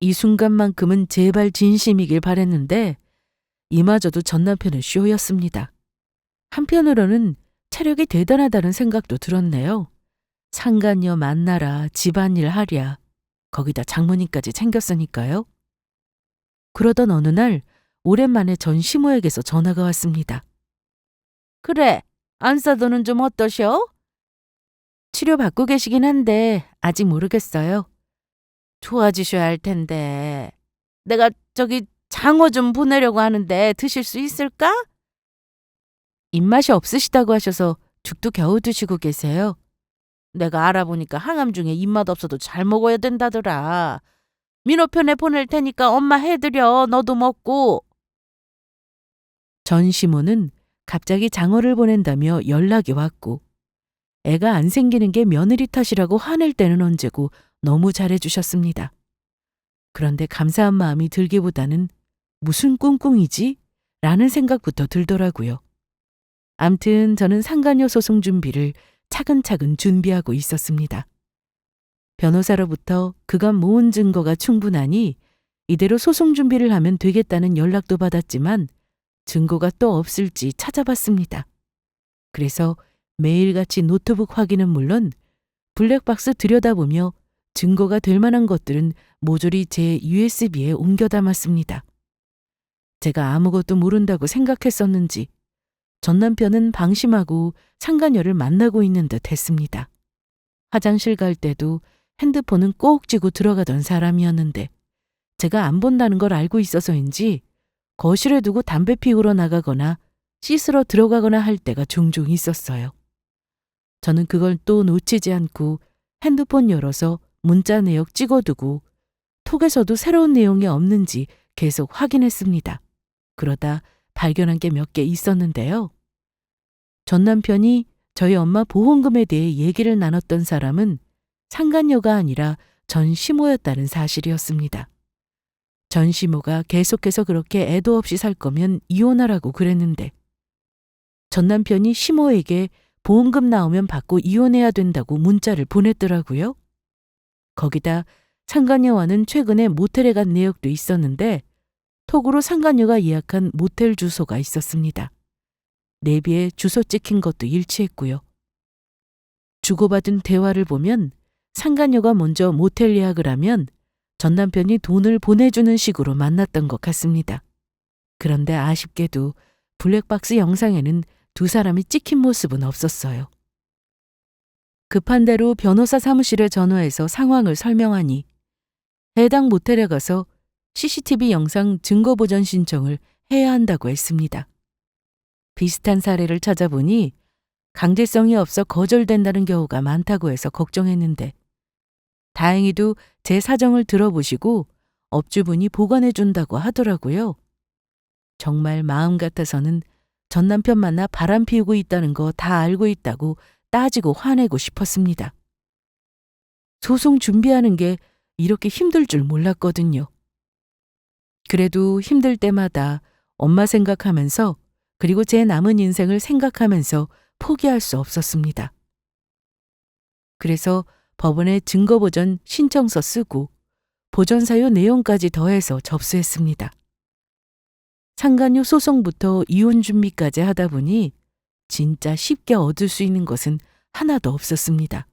이 순간만큼은 제발 진심이길 바랬는데 이마저도 전 남편은 쇼였습니다. 한편으로는 체력이 대단하다는 생각도 들었네요. 상간녀 만나라, 집안일 하랴, 거기다 장모님까지 챙겼으니까요. 그러던 어느 날 오랜만에 전 시모에게서 전화가 왔습니다. 그래, 안사도는 좀 어떠셔? 치료받고 계시긴 한데 아직 모르겠어요. 좋아지셔야 할 텐데. 내가 저기 장어 좀 보내려고 하는데 드실 수 있을까? 입맛이 없으시다고 하셔서 죽도 겨우 드시고 계세요. 내가 알아보니까 항암 중에 입맛 없어도 잘 먹어야 된다더라. 민호편에 보낼 테니까 엄마 해드려. 너도 먹고. 전 시모는 갑자기 장어를 보낸다며 연락이 왔고 애가 안 생기는 게 며느리 탓이라고 화낼 때는 언제고 너무 잘해주셨습니다. 그런데 감사한 마음이 들기보다는 무슨 꿍꿍이지? 라는 생각부터 들더라고요. 암튼 저는 상간녀 소송 준비를 차근차근 준비하고 있었습니다. 변호사로부터 그간 모은 증거가 충분하니 이대로 소송 준비를 하면 되겠다는 연락도 받았지만 증거가 또 없을지 찾아봤습니다. 그래서 매일같이 노트북 확인은 물론 블랙박스 들여다보며 증거가 될 만한 것들은 모조리 제 USB에 옮겨 담았습니다. 제가 아무것도 모른다고 생각했었는지 전 남편은 방심하고 상간녀를 만나고 있는 듯 했습니다. 화장실 갈 때도 핸드폰은 꼭 쥐고 들어가던 사람이었는데 제가 안 본다는 걸 알고 있어서인지 거실에 두고 담배 피우러 나가거나 씻으러 들어가거나 할 때가 종종 있었어요. 저는 그걸 또 놓치지 않고 핸드폰 열어서 문자 내역 찍어두고 톡에서도 새로운 내용이 없는지 계속 확인했습니다. 그러다 발견한 게 몇 개 있었는데요. 전 남편이 저희 엄마 보험금에 대해 얘기를 나눴던 사람은 상간녀가 아니라 전 시모였다는 사실이었습니다. 전 시모가 계속해서 그렇게 애도 없이 살 거면 이혼하라고 그랬는데 전 남편이 시모에게 보험금 나오면 받고 이혼해야 된다고 문자를 보냈더라고요. 거기다 상간녀와는 최근에 모텔에 간 내역도 있었는데 톡으로 상간녀가 예약한 모텔 주소가 있었습니다. 내비에 주소 찍힌 것도 일치했고요. 주고받은 대화를 보면 상간녀가 먼저 모텔 예약을 하면 전 남편이 돈을 보내주는 식으로 만났던 것 같습니다. 그런데 아쉽게도 블랙박스 영상에는 두 사람이 찍힌 모습은 없었어요. 급한 대로 변호사 사무실에 전화해서 상황을 설명하니 해당 모텔에 가서 CCTV 영상 증거 보전 신청을 해야 한다고 했습니다. 비슷한 사례를 찾아보니 강제성이 없어 거절된다는 경우가 많다고 해서 걱정했는데 다행히도 제 사정을 들어보시고 업주분이 보관해 준다고 하더라고요. 정말 마음 같아서는 전 남편 만나 바람 피우고 있다는 거 다 알고 있다고 따지고 화내고 싶었습니다. 소송 준비하는 게 이렇게 힘들 줄 몰랐거든요. 그래도 힘들 때마다 엄마 생각하면서 그리고 제 남은 인생을 생각하면서 포기할 수 없었습니다. 그래서 법원에 증거보전 신청서 쓰고 보전사유 내용까지 더해서 접수했습니다. 상간녀 소송부터 이혼 준비까지 하다 보니 진짜 쉽게 얻을 수 있는 것은 하나도 없었습니다.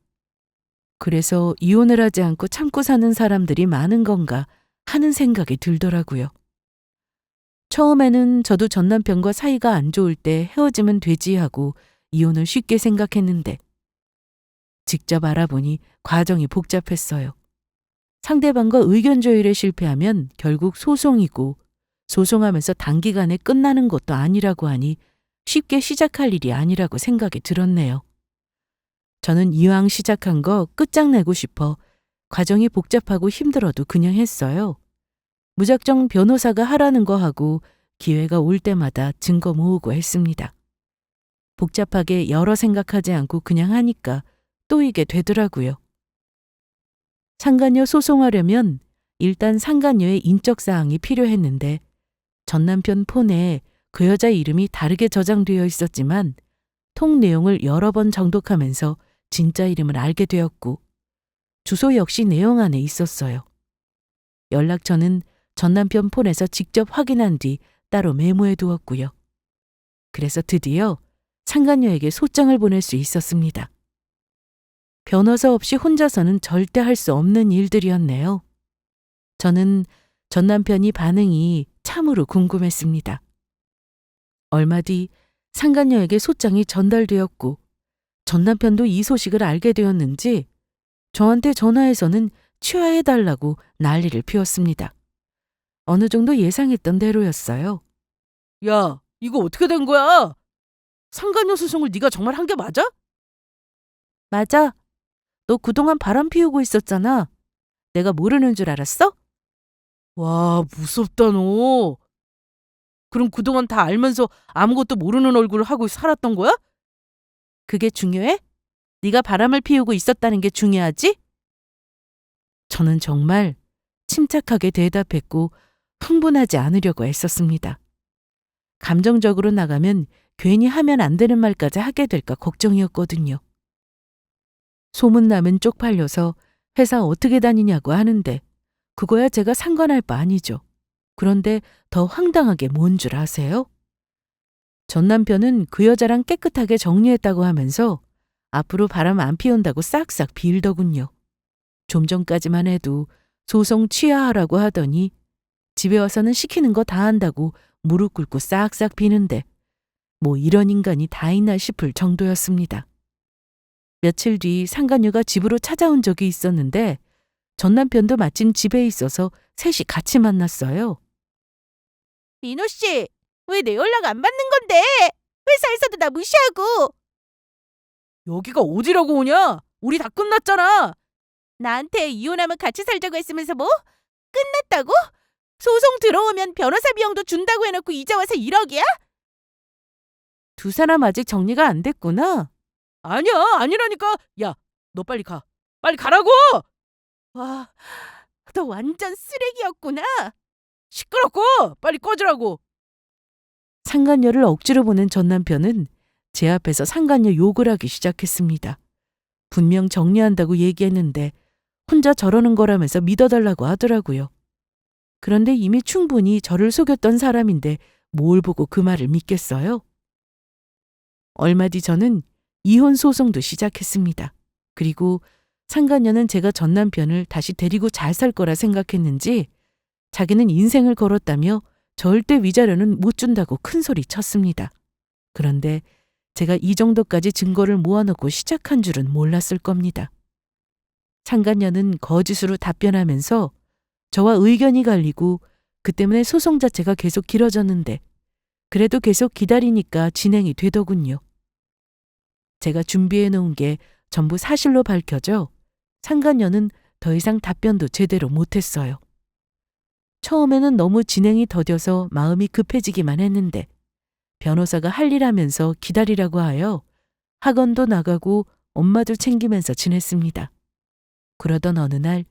그래서 이혼을 하지 않고 참고 사는 사람들이 많은 건가 하는 생각이 들더라고요. 처음에는 저도 전 남편과 사이가 안 좋을 때 헤어지면 되지 하고 이혼을 쉽게 생각했는데 직접 알아보니 과정이 복잡했어요. 상대방과 의견 조율에 실패하면 결국 소송이고 소송하면서 단기간에 끝나는 것도 아니라고 하니 쉽게 시작할 일이 아니라고 생각이 들었네요. 저는 이왕 시작한 거 끝장내고 싶어 과정이 복잡하고 힘들어도 그냥 했어요. 무작정 변호사가 하라는 거 하고 기회가 올 때마다 증거 모으고 했습니다. 복잡하게 여러 생각하지 않고 그냥 하니까 또 이게 되더라고요. 상간녀 소송하려면 일단 상간녀의 인적사항이 필요했는데 전 남편 폰에 그 여자 이름이 다르게 저장되어 있었지만 통 내용을 여러 번 정독하면서 진짜 이름을 알게 되었고 주소 역시 내용 안에 있었어요. 연락처는 전 남편 폰에서 직접 확인한 뒤 따로 메모해 두었고요. 그래서 드디어 상간녀에게 소장을 보낼 수 있었습니다. 변호사 없이 혼자서는 절대 할 수 없는 일들이었네요. 저는 전 남편이 반응이 참으로 궁금했습니다. 얼마 뒤 상간녀에게 소장이 전달되었고 전 남편도 이 소식을 알게 되었는지 저한테 전화해서는 취하해달라고 난리를 피웠습니다. 어느 정도 예상했던 대로였어요. 야, 이거 어떻게 된 거야? 상간녀 소송을 네가 정말 한 게 맞아? 맞아. 너 그동안 바람 피우고 있었잖아. 내가 모르는 줄 알았어? 와, 무섭다 너. 그럼 그동안 다 알면서 아무것도 모르는 얼굴을 하고 살았던 거야? 그게 중요해? 네가 바람을 피우고 있었다는 게 중요하지? 저는 정말 침착하게 대답했고 흥분하지 않으려고 애썼습니다. 감정적으로 나가면 괜히 하면 안 되는 말까지 하게 될까 걱정이었거든요. 소문나면 쪽팔려서 회사 어떻게 다니냐고 하는데 그거야 제가 상관할 바 아니죠. 그런데 더 황당하게 뭔 줄 아세요? 전 남편은 그 여자랑 깨끗하게 정리했다고 하면서 앞으로 바람 안 피운다고 싹싹 빌더군요. 좀 전까지만 해도 소송 취하하라고 하더니 집에 와서는 시키는 거 다 한다고 무릎 꿇고 싹싹 비는데 뭐 이런 인간이 다 있나 싶을 정도였습니다. 며칠 뒤 상간녀가 집으로 찾아온 적이 있었는데 전 남편도 마침 집에 있어서 셋이 같이 만났어요. 민호 씨, 왜 내 연락 안 받는 건데? 회사에서도 나 무시하고. 여기가 어디라고 오냐? 우리 다 끝났잖아. 나한테 이혼하면 같이 살자고 했으면서 뭐? 끝났다고? 소송 들어오면 변호사 비용도 준다고 해놓고 이제 와서 1억이야? 두 사람 아직 정리가 안 됐구나. 아니야, 아니라니까. 야, 너 빨리 가. 빨리 가라고! 와, 너 완전 쓰레기였구나. 시끄럽고 빨리 꺼지라고. 상간녀를 억지로 보낸 전 남편은 제 앞에서 상간녀 욕을 하기 시작했습니다. 분명 정리한다고 얘기했는데 혼자 저러는 거라면서 믿어달라고 하더라고요. 그런데 이미 충분히 저를 속였던 사람인데 뭘 보고 그 말을 믿겠어요? 얼마 뒤 저는 이혼 소송도 시작했습니다. 그리고 상간녀는 제가 전 남편을 다시 데리고 잘 살 거라 생각했는지 자기는 인생을 걸었다며 절대 위자료는 못 준다고 큰 소리 쳤습니다. 그런데 제가 이 정도까지 증거를 모아놓고 시작한 줄은 몰랐을 겁니다. 상간녀는 거짓으로 답변하면서 저와 의견이 갈리고 그 때문에 소송 자체가 계속 길어졌는데 그래도 계속 기다리니까 진행이 되더군요. 제가 준비해 놓은 게 전부 사실로 밝혀져 상간녀는 더 이상 답변도 제대로 못했어요. 처음에는 너무 진행이 더뎌서 마음이 급해지기만 했는데 변호사가 할 일 하면서 기다리라고 하여 학원도 나가고 엄마도 챙기면서 지냈습니다. 그러던 어느 날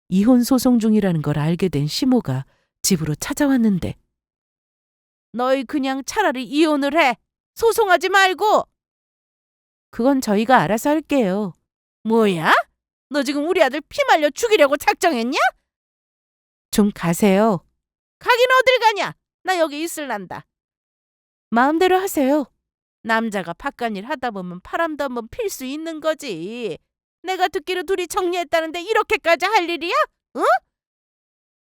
이혼 소송 중이라는 걸 알게 된 시모가 집으로 찾아왔는데 너희 그냥 차라리 이혼을 해. 소송하지 말고. 그건 저희가 알아서 할게요. 뭐야? 너 지금 우리 아들 피 말려 죽이려고 작정했냐? 좀 가세요. 가긴 어딜 가냐? 나 여기 있을란다. 마음대로 하세요. 남자가 바깥일 하다 보면 바람도 한번 필 수 있는 거지. 내가 듣기로 둘이 정리했다는데 이렇게까지 할 일이야? 응?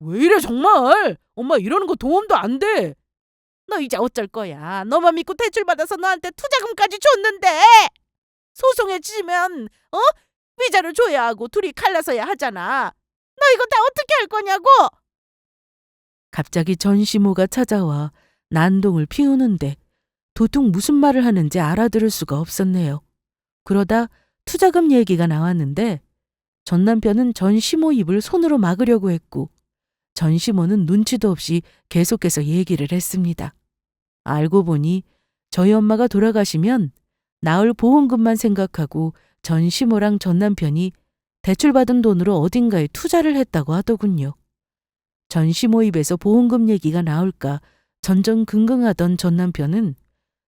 왜 이래 정말? 엄마 이러는 거 도움도 안 돼. 너 이제 어쩔 거야. 너만 믿고 대출받아서 너한테 투자금까지 줬는데. 소송에 지면 위자료 줘야 하고 둘이 갈라서야 하잖아. 너 이거 다 어떻게 할 거냐고? 갑자기 전 시모가 찾아와 난동을 피우는데 도통 무슨 말을 하는지 알아들을 수가 없었네요. 그러다 투자금 얘기가 나왔는데 전 남편은 전 시모 입을 손으로 막으려고 했고 전 시모는 눈치도 없이 계속해서 얘기를 했습니다. 알고 보니 저희 엄마가 돌아가시면 나을 보험금만 생각하고 전 시모랑 전 남편이 대출받은 돈으로 어딘가에 투자를 했다고 하더군요. 전 시모 입에서 보험금 얘기가 나올까 전전긍긍하던 전 남편은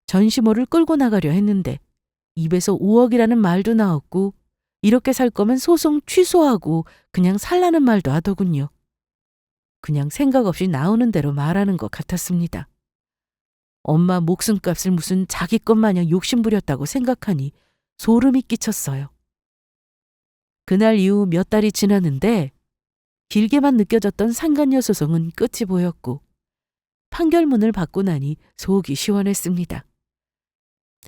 전 시모를 끌고 나가려 했는데 입에서 5억이라는 말도 나왔고 이렇게 살 거면 소송 취소하고 그냥 살라는 말도 하더군요. 그냥 생각 없이 나오는 대로 말하는 것 같았습니다. 엄마 목숨값을 무슨 자기 것 마냥 욕심부렸다고 생각하니 소름이 끼쳤어요. 그날 이후 몇 달이 지났는데 길게만 느껴졌던 상간녀 소송은 끝이 보였고 판결문을 받고 나니 속이 시원했습니다.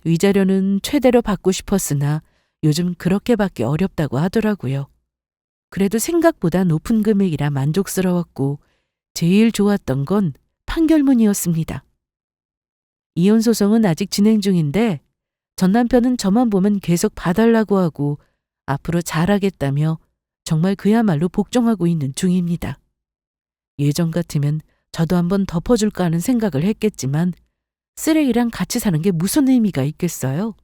위자료는 최대로 받고 싶었으나 요즘 그렇게 받기 어렵다고 하더라고요. 그래도 생각보다 높은 금액이라 만족스러웠고 제일 좋았던 건 판결문이었습니다. 이혼 소송은 아직 진행 중인데 전 남편은 저만 보면 계속 봐달라고 하고 앞으로 잘하겠다며 정말 그야말로 복종하고 있는 중입니다. 예전 같으면 저도 한번 덮어줄까 하는 생각을 했겠지만 쓰레기랑 같이 사는 게 무슨 의미가 있겠어요?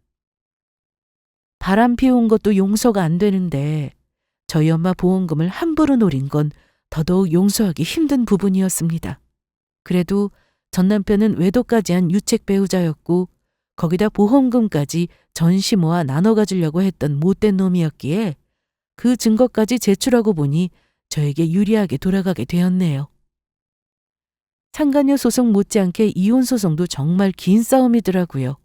바람 피운 것도 용서가 안 되는데 저희 엄마 보험금을 함부로 노린 건 더더욱 용서하기 힘든 부분이었습니다. 그래도 전 남편은 외도까지 한 유책 배우자였고 거기다 보험금까지 전시 모아 나눠 가지려고 했던 못된 놈이었기에 그 증거까지 제출하고 보니 저에게 유리하게 돌아가게 되었네요. 상간녀 소송 못지않게 이혼 소송도 정말 긴 싸움이더라고요.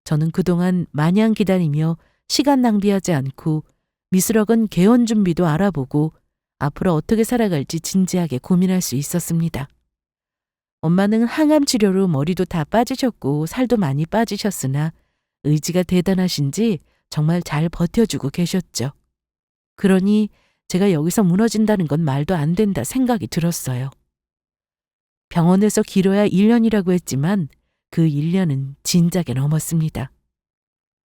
저는 그동안 마냥 기다리며 시간 낭비하지 않고 미술학원 개원 준비도 알아보고 앞으로 어떻게 살아갈지 진지하게 고민할 수 있었습니다. 엄마는 항암 치료로 머리도 다 빠지셨고 살도 많이 빠지셨으나 의지가 대단하신지 정말 잘 버텨주고 계셨죠. 그러니 제가 여기서 무너진다는 건 말도 안 된다 생각이 들었어요. 병원에서 길어야 1년이라고 했지만 그 1년은 진작에 넘었습니다.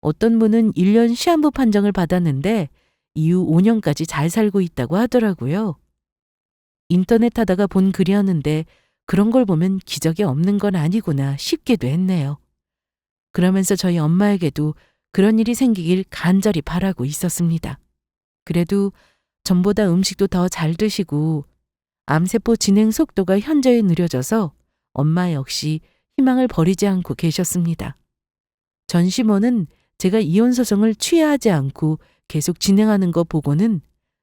어떤 분은 1년 시한부 판정을 받았는데 이후 5년까지 잘 살고 있다고 하더라고요. 인터넷 하다가 본 글이었는데 그런 걸 보면 기적이 없는 건 아니구나 싶기도 했네요. 그러면서 저희 엄마에게도 그런 일이 생기길 간절히 바라고 있었습니다. 그래도 전보다 음식도 더 잘 드시고 암세포 진행 속도가 현저히 느려져서 엄마 역시 희망을 버리지 않고 계셨습니다. 전시모는 제가 이혼 소송을 취하하지 않고 계속 진행하는 거 보고는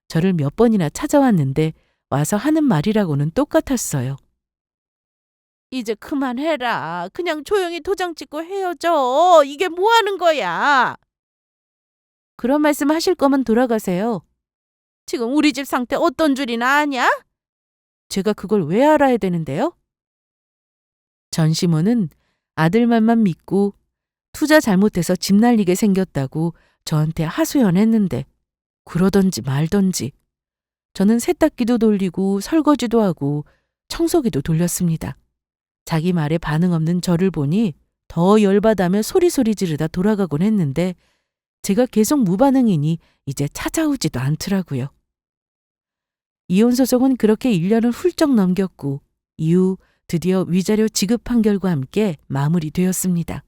저를 몇 번이나 찾아왔는데 와서 하는 말이라고는 똑같았어요. 이제 그만해라. 그냥 조용히 도장 찍고 헤어져. 이게 뭐 하는 거야? 그런 말씀 하실 거면 돌아가세요. 지금 우리 집 상태 어떤 줄이나 아냐? 제가 그걸 왜 알아야 되는데요? 전시모는 아들 말만 믿고 투자 잘못해서 집 날리게 생겼다고 저한테 하소연했는데 그러던지 말던지 저는 세탁기도 돌리고 설거지도 하고 청소기도 돌렸습니다. 자기 말에 반응 없는 저를 보니 더 열받아며 소리소리 지르다 돌아가곤 했는데 제가 계속 무반응이니 이제 찾아오지도 않더라고요. 이혼 소송은 그렇게 1년을 훌쩍 넘겼고 이후 드디어 위자료 지급 판결과 함께 마무리되었습니다.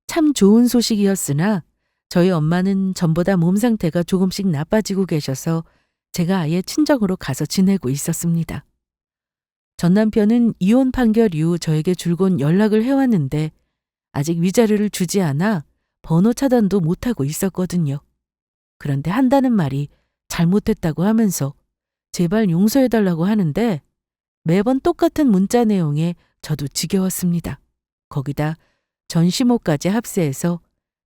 참 좋은 소식이었으나 저희 엄마는 전보다 몸 상태가 조금씩 나빠지고 계셔서 제가 아예 친정으로 가서 지내고 있었습니다. 전 남편은 이혼 판결 이후 저에게 줄곧 연락을 해왔는데 아직 위자료를 주지 않아 번호 차단도 못하고 있었거든요. 그런데 한다는 말이 잘못했다고 하면서 제발 용서해달라고 하는데 매번 똑같은 문자 내용에 저도 지겨웠습니다. 거기다 전시모까지 합세해서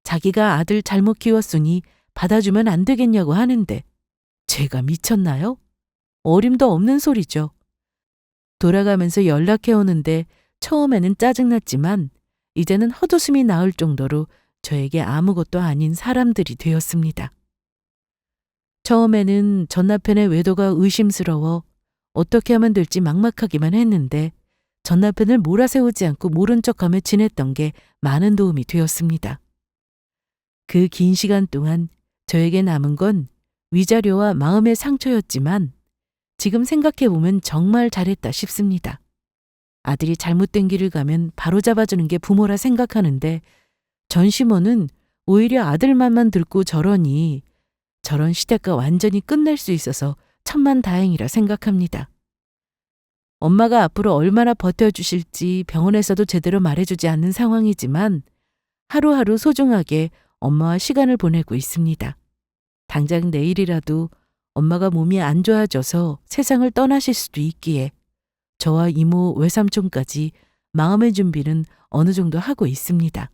자기가 아들 잘못 키웠으니 받아주면 안 되겠냐고 하는데 제가 미쳤나요? 어림도 없는 소리죠. 돌아가면서 연락해오는데 처음에는 짜증났지만 이제는 헛웃음이 나올 정도로 저에게 아무것도 아닌 사람들이 되었습니다. 처음에는 전 남편의 외도가 의심스러워 어떻게 하면 될지 막막하기만 했는데 전 남편을 몰아세우지 않고 모른 척하며 지냈던 게 많은 도움이 되었습니다. 그 긴 시간 동안 저에게 남은 건 위자료와 마음의 상처였지만 지금 생각해보면 정말 잘했다 싶습니다. 아들이 잘못된 길을 가면 바로잡아주는 게 부모라 생각하는데 전시모는 오히려 아들 말만 듣고 저러니 저런 시댁과 완전히 끝낼 수 있어서 천만다행이라 생각합니다. 엄마가 앞으로 얼마나 버텨주실지 병원에서도 제대로 말해주지 않는 상황이지만 하루하루 소중하게 엄마와 시간을 보내고 있습니다. 당장 내일이라도 엄마가 몸이 안 좋아져서 세상을 떠나실 수도 있기에 저와 이모, 외삼촌까지 마음의 준비는 어느 정도 하고 있습니다.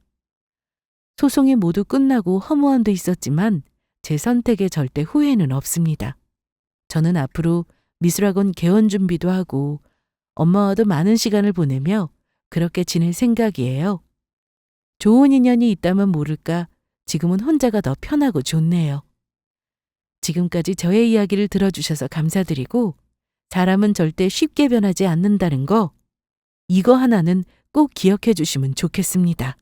소송이 모두 끝나고 허무함도 있었지만 제 선택에 절대 후회는 없습니다. 저는 앞으로 미술학원 개원 준비도 하고 엄마와도 많은 시간을 보내며 그렇게 지낼 생각이에요. 좋은 인연이 있다면 모를까 지금은 혼자가 더 편하고 좋네요. 지금까지 저의 이야기를 들어주셔서 감사드리고 사람은 절대 쉽게 변하지 않는다는 거 이거 하나는 꼭 기억해 주시면 좋겠습니다.